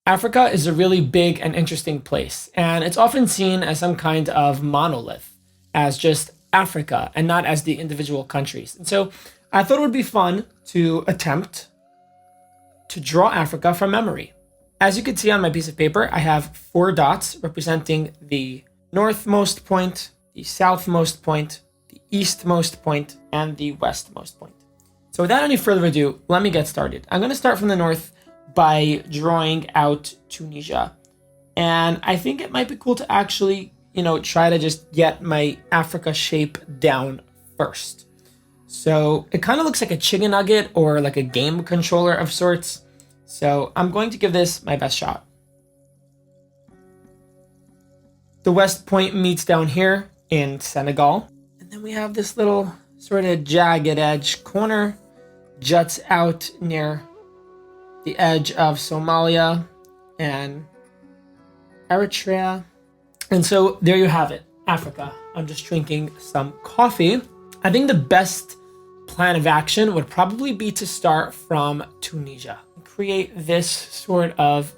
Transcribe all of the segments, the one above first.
Africa is a really big and interesting place, and it's often seen as some kind of monolith, as just Africa and not as the individual countries. And so I thought it would be fun to attempt to draw Africa from memory. As you can see on my piece of paper, I have 4 dots representing the northmost point, the southmost point, the eastmost point, and the westmost point. So without any further ado, let me get started. I'm going to start from the north by drawing out Tunisia. And I think it might be cool to actually, try to just get my Africa shape down first. So it kind of looks like a chicken nugget or like a game controller of sorts. So I'm going to give this my best shot. The west point meets down here in Senegal. And then we have this little sort of jagged edge corner juts out near the edge of Somalia and Eritrea. And so there you have it, Africa. I'm just drinking some coffee. I think the best plan of action would probably be to start from Tunisia. Create this sort of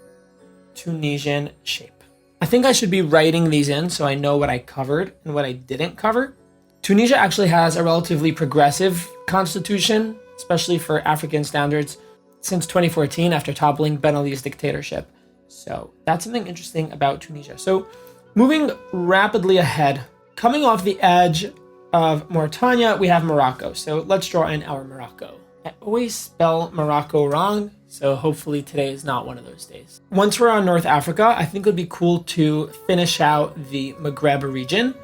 Tunisian shape. I think I should be writing these in so I know what I covered and what I didn't cover. Tunisia actually has a relatively progressive constitution, especially for African standards, since 2014 after toppling Ben Ali's dictatorship. So that's something interesting about Tunisia. So moving rapidly ahead, coming off the edge of Mauritania, we have Morocco. So let's draw in our Morocco. I always spell Morocco wrong, so hopefully today is not one of those days. Once we're on North Africa, I think it would be cool to finish out the Maghreb region.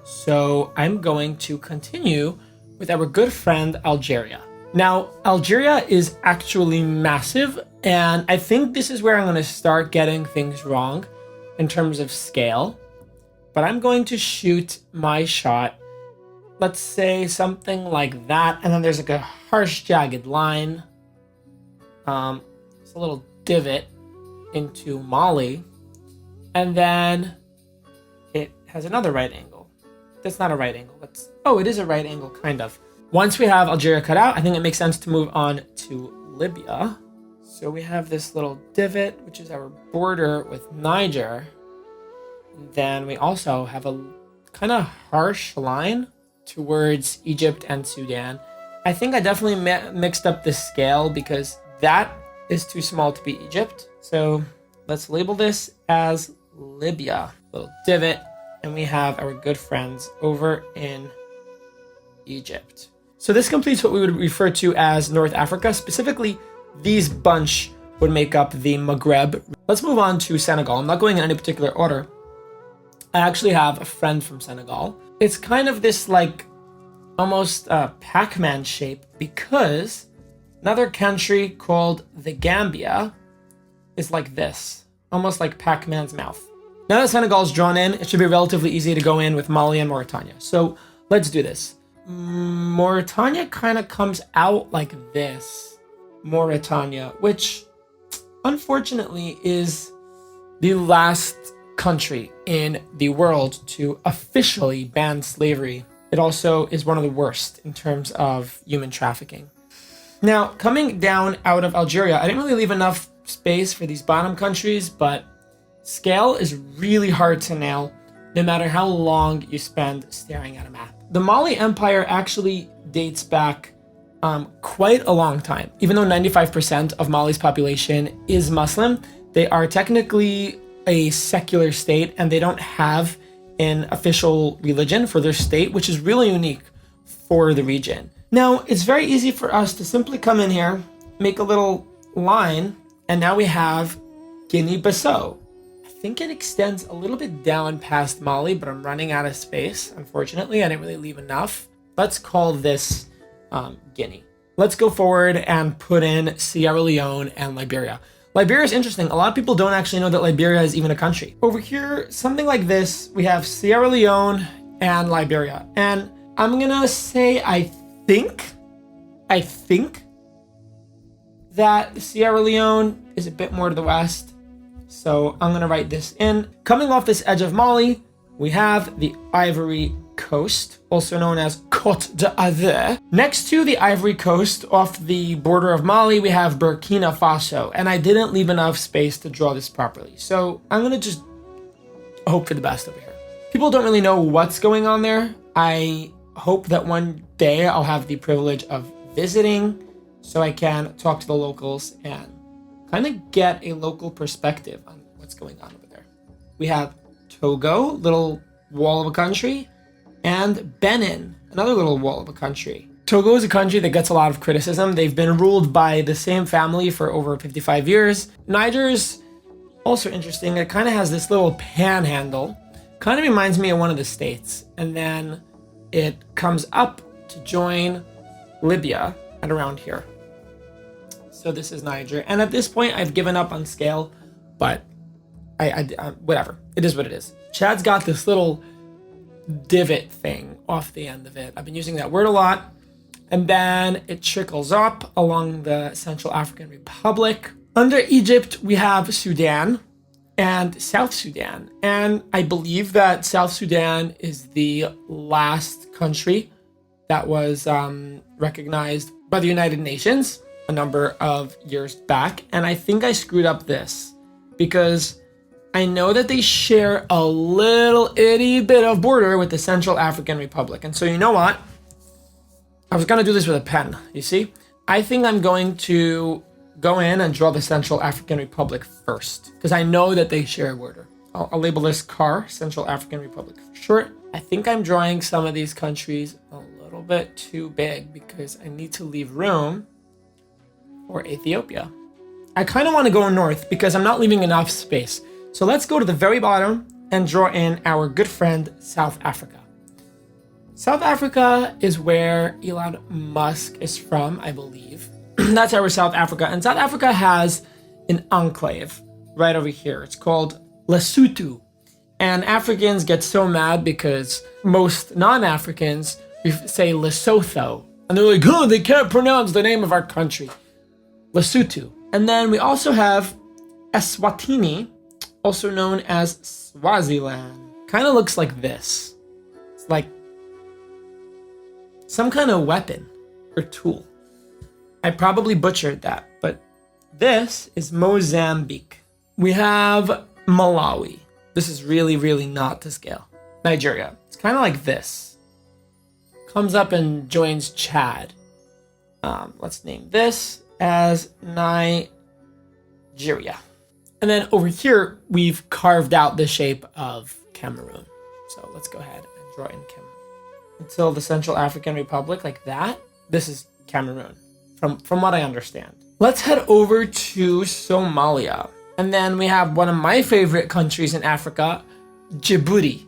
So I'm going to continue with our good friend Algeria. Now, Algeria is actually massive, and I think this is where I'm going to start getting things wrong in terms of scale. But I'm going to shoot my shot, let's say something like that, and then there's like a harsh jagged line. It's a little divot into Mali, and then it has another right angle. That's not a right angle. It is a right angle, kind of. Once we have Algeria cut out, I think it makes sense to move on to Libya. So we have this little divot, which is our border with Niger. And then we also have a kind of harsh line towards Egypt and Sudan. I think I definitely mixed up the scale because that is too small to be Egypt. So let's label this as Libya. Little divot. And we have our good friends over in Egypt. So this completes what we would refer to as North Africa. Specifically, these bunch would make up the Maghreb. Let's move on to Senegal. I'm not going in any particular order. I actually have a friend from Senegal. It's kind of this like almost Pac-Man shape because another country called the Gambia is like this, almost like Pac-Man's mouth. Now that Senegal's drawn in, it should be relatively easy to go in with Mali and Mauritania. So let's do this. Mauritania kind of comes out like this. Mauritania, which unfortunately is the last country in the world to officially ban slavery. It also is one of the worst in terms of human trafficking. Now, coming down out of Algeria, I didn't really leave enough space for these bottom countries, but scale is really hard to nail no matter how long you spend staring at a map. The Mali Empire actually dates back quite a long time. Even though 95% of Mali's population is Muslim, they are technically a secular state and they don't have an official religion for their state, which is really unique for the region. Now, it's very easy for us to simply come in here, make a little line, and now we have Guinea-Bissau. I think it extends a little bit down past Mali, but I'm running out of space. Unfortunately, I didn't really leave enough. Let's call this Guinea. Let's go forward and put in Sierra Leone and Liberia. Liberia is interesting. A lot of people don't actually know that Liberia is even a country. Over here, something like this, we have Sierra Leone and Liberia. And I'm gonna say I think that Sierra Leone is a bit more to the west. So I'm gonna write this in. Coming off this edge of Mali, we have the Ivory Coast, also known as Côte d'Azur. Next to the Ivory Coast, off the border of Mali, we have Burkina Faso, and I didn't leave enough space to draw this properly, so I'm gonna just hope for the best over here. People don't really know what's going on there. I hope that one day I'll have the privilege of visiting so I can talk to the locals and kind of get a local perspective on what's going on over there. We have Togo, little wall of a country, and Benin, another little wall of a country. Togo is a country that gets a lot of criticism. They've been ruled by the same family for over 55 years. Niger's also interesting. It kind of has this little panhandle. Kind of reminds me of one of the states. And then it comes up to join Libya at around here. So this is Niger. And at this point, I've given up on scale, but I whatever. It is what it is. Chad's got this little divot thing off the end of it. I've been using that word a lot. And then it trickles up along the Central African Republic. Under Egypt, we have Sudan and South Sudan. And I believe that South Sudan is the last country that was recognized by the United Nations a number of years back. And I think I screwed up this because I know that they share a little itty bit of border with the Central African Republic. And so you know what? I was going to do this with a pen, you see? I think I'm going to go in and draw the Central African Republic first because I know that they share a border. I'll label this CAR, Central African Republic for short. I think I'm drawing some of these countries a little bit too big because I need to leave room for Ethiopia. I kind of want to go north because I'm not leaving enough space. So let's go to the very bottom and draw in our good friend, South Africa. South Africa is where Elon Musk is from, I believe. That's our South Africa. And South Africa has an enclave right over here. It's called Lesotho. And Africans get so mad because most non-Africans say Lesotho. And they're like, oh, they can't pronounce the name of our country. Lesotho. And then we also have Eswatini, also known as Swaziland. Kind of looks like this. It's like some kind of weapon or tool. I probably butchered that, but this is Mozambique. We have Malawi. This is really, really not to scale. Nigeria. It's kind of like this. Comes up and joins Chad. Let's name this as Nigeria. And then over here, we've carved out the shape of Cameroon. So let's go ahead and draw in Cameroon. Until the Central African Republic, like that. This is Cameroon, from what I understand. Let's head over to Somalia. And then we have one of my favorite countries in Africa, Djibouti.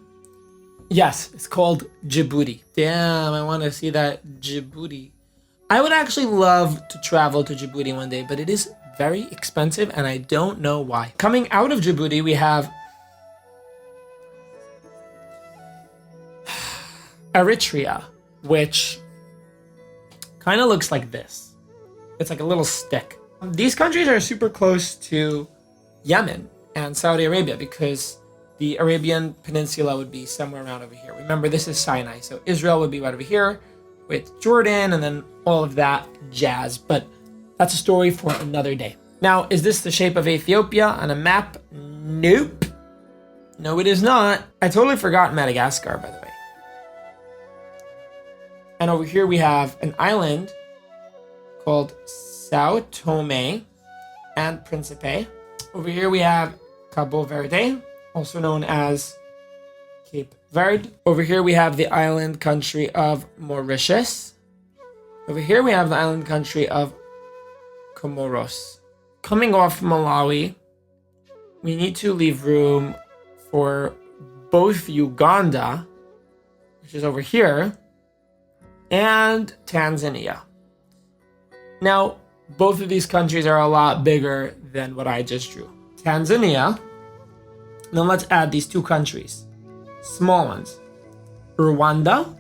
Yes, it's called Djibouti. Damn, I want to see that Djibouti. I would actually love to travel to Djibouti one day, but it is very expensive and I don't know why. Coming out of Djibouti, we have Eritrea, which kind of looks like this. It's like a little stick. These countries are super close to Yemen and Saudi Arabia because the Arabian Peninsula would be somewhere around over here. Remember, this is Sinai, so Israel would be right over here with Jordan and then all of that jazz. But that's a story for another day. Now, is this the shape of Ethiopia on a map? Nope. No, it is not. I totally forgot Madagascar, by the way. And over here we have an island called Sao Tome and Principe. Over here we have Cabo Verde, also known as Cape Verde. Over here we have the island country of Mauritius. Over here we have the island country of Comoros. Coming off Malawi, we need to leave room for both Uganda, which is over here, and Tanzania. Now, both of these countries are a lot bigger than what I just drew. Tanzania, now let's add these two countries, small ones, Rwanda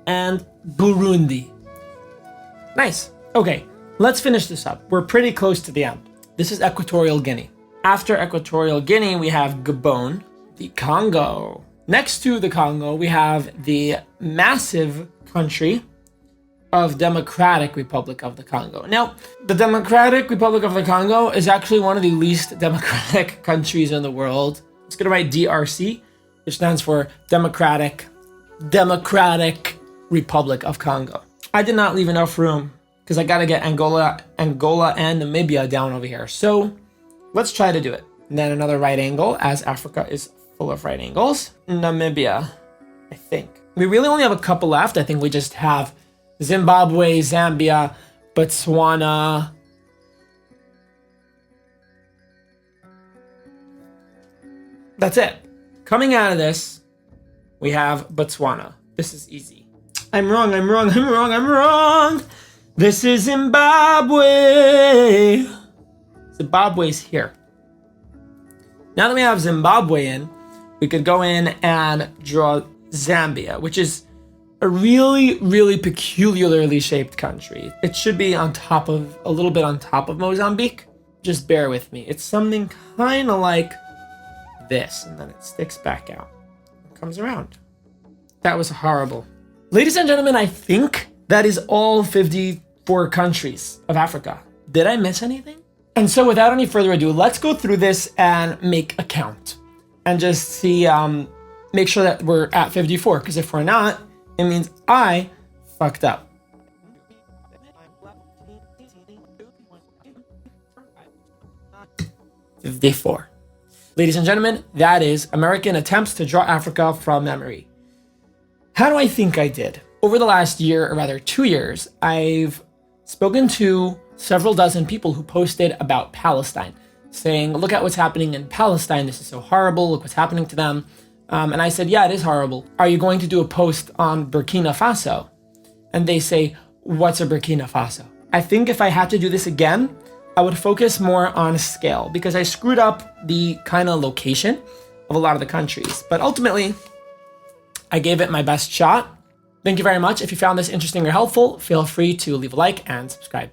and Burundi. Nice. Okay, let's finish this up. We're pretty close to the end. This is Equatorial Guinea. After Equatorial Guinea, we have Gabon, the Congo, Next to the Congo, we have the massive country of Democratic Republic of the Congo. Now, the Democratic Republic of the Congo is actually one of the least democratic countries in the world. It's gonna write DRC, which stands for Democratic Republic of Congo. I did not leave enough room because I gotta get Angola and Namibia down over here. So let's try to do it. And then another right angle, as Africa is full of right angles. Namibia, I think. We really only have a couple left. I think we just have Zimbabwe, Zambia, Botswana. That's it. Coming out of this, we have Botswana. This is easy. I'm wrong. This is Zimbabwe. Zimbabwe's here. Now that we have Zimbabwe in, we could go in and draw Zambia, which is a really, really peculiarly shaped country. It should be on top of, a little bit on top of Mozambique. Just bear with me. It's something kind of like this, and then it sticks back out. It comes around. That was horrible. Ladies and gentlemen, I think that is all 54 countries of Africa. Did I miss anything? And so without any further ado, let's go through this and make a count. And just see, make sure that we're at 54, because if we're not, it means I fucked up. '54. Ladies and gentlemen, that is American attempts to draw Africa from memory. How do I think I did? Over the last year, or rather 2 years, I've spoken to several dozen people who posted about Palestine, saying, look at what's happening in Palestine. This is so horrible. Look what's happening to them. And I said, yeah, it is horrible. Are you going to do a post on Burkina Faso? And they say, what's a Burkina Faso? I think if I had to do this again, I would focus more on scale because I screwed up the kind of location of a lot of the countries. But ultimately, I gave it my best shot. Thank you very much. If you found this interesting or helpful, feel free to leave a like and subscribe.